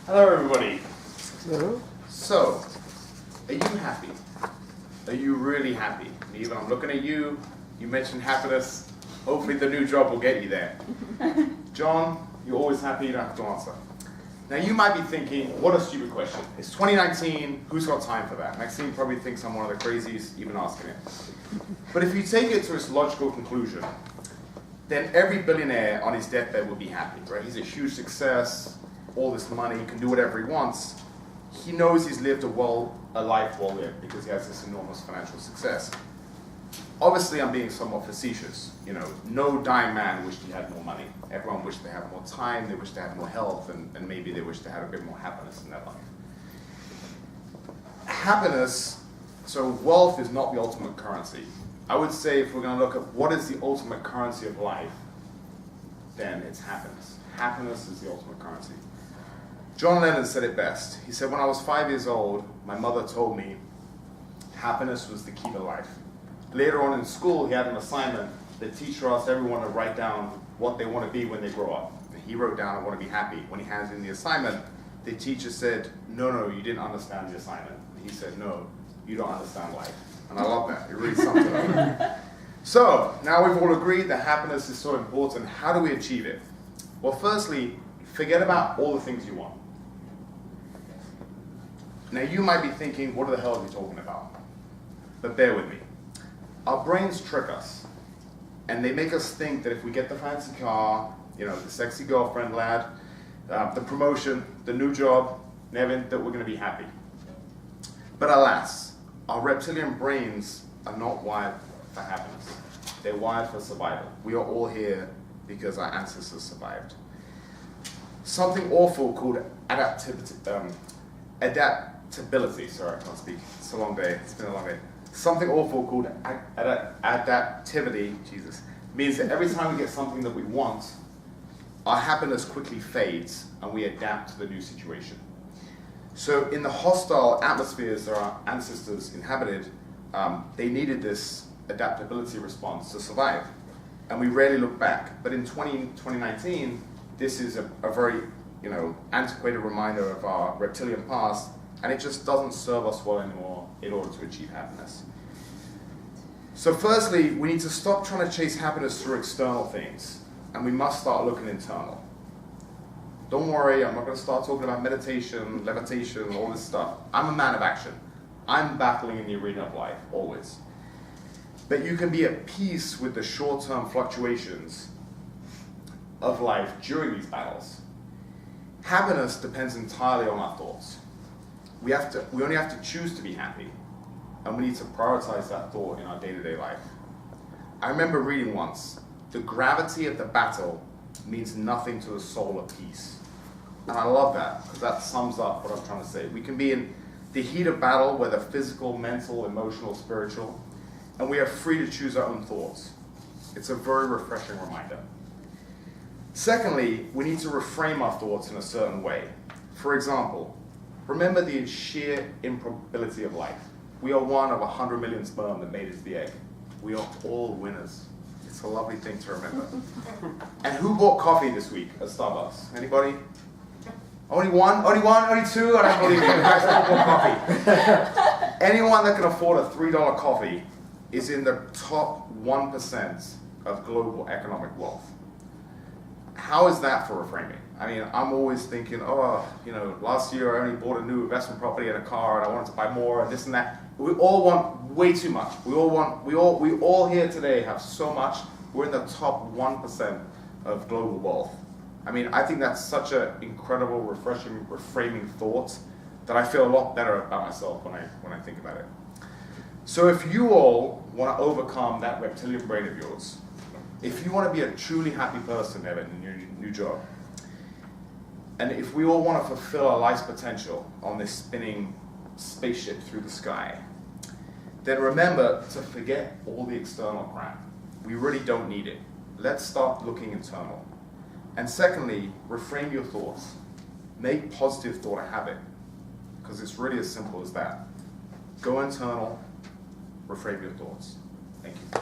Hello, everybody. Hello. So, are you happy? Are you really happy? Neva, I'm looking at you. You mentioned happiness. Hopefully the new job will get you there. John, you're always happy, you don't have to answer. Now you might be thinking, what a stupid question. It's 2019, who's got time for that? Maxine probably thinks I'm one of the crazies even asking it. But if you take it to its logical conclusion, then every billionaire on his deathbed would be happy, right? He's a huge success, all this money, can do whatever he wants. He knows he's lived a life well lived because he has this enormous financial success. Obviously, I'm being somewhat facetious. You know, no dying man wished he had more money. Everyone wished they had more time, they wished they had more health, and maybe they wished they had a bit more happiness in their life. Happiness, so wealth is not the ultimate currency. I would say if we're going to look at what is the ultimate currency of life, then it's happiness. Happiness is the ultimate currency. John Lennon said it best. He said, when I was 5 years old, my mother told me happiness was the key to life. Later on in school, he had an assignment. The teacher asked everyone to write down what they want to be when they grow up. And he wrote down, I want to be happy. When he handed in the assignment, the teacher said, no, you didn't understand the assignment. And he said, no, you don't understand life. And I love that. It really sums it up. So, now we've all agreed that happiness is so important. How do we achieve it? Well, firstly, forget about all the things you want. Now, you might be thinking, what the hell are we talking about? But bear with me. Our brains trick us, and they make us think that if we get the fancy car, you know, the sexy girlfriend lad, the promotion, the new job, Nevin, that we're going to be happy. But alas, our reptilian brains are not wired for happiness. They're wired for survival. We are all here because our ancestors survived. Something awful called adaptability. Sorry, I can't speak. It's a long day. It's been a long day. Something awful called adaptivity, Jesus, means that every time we get something that we want, our happiness quickly fades and we adapt to the new situation. So in the hostile atmospheres that our ancestors inhabited, they needed this adaptability response to survive. And we rarely look back. But in 2019, this is a very antiquated reminder of our reptilian past, and it just doesn't serve us well anymore in order to achieve happiness. So firstly, we need to stop trying to chase happiness through external things, and we must start looking internal. Don't worry, I'm not going to start talking about meditation, levitation, all this stuff. I'm a man of action. I'm battling in the arena of life, always. But you can be at peace with the short-term fluctuations of life during these battles. Happiness depends entirely on our thoughts. We only have to choose to be happy, and we need to prioritize that thought in our day-to-day life. I remember reading once, the gravity of the battle means nothing to the soul of peace. And I love that, because that sums up what I'm trying to say. We can be in the heat of battle, whether physical, mental, emotional, spiritual, and we are free to choose our own thoughts. It's a very refreshing reminder. Secondly, we need to reframe our thoughts in a certain way. For example, remember the sheer improbability of life. We are one of 100 million sperm that made it to the egg. We are all winners. It's a lovely thing to remember. And who bought coffee this week at Starbucks? Anybody? Only one? Only one? Only two? I don't believe you. You guys all bought coffee. Anyone that can afford a $3 coffee is in the top 1% of global economic wealth. How is that for reframing? I mean, I'm always thinking, last year I only bought a new investment property and a car, and I wanted to buy more, and this and that. We all want way too much. We all here today have so much. We're in the top 1% of global wealth. I mean, I think that's such an incredible, refreshing, reframing thought that I feel a lot better about myself when I think about it. So if you all want to overcome that reptilian brain of yours, if you want to be a truly happy person, Evan, in your new job, and if we all want to fulfill our life's potential on this spinning spaceship through the sky, then remember to forget all the external crap. We really don't need it. Let's start looking internal. And secondly, reframe your thoughts. Make positive thought a habit, because it's really as simple as that. Go internal, reframe your thoughts. Thank you.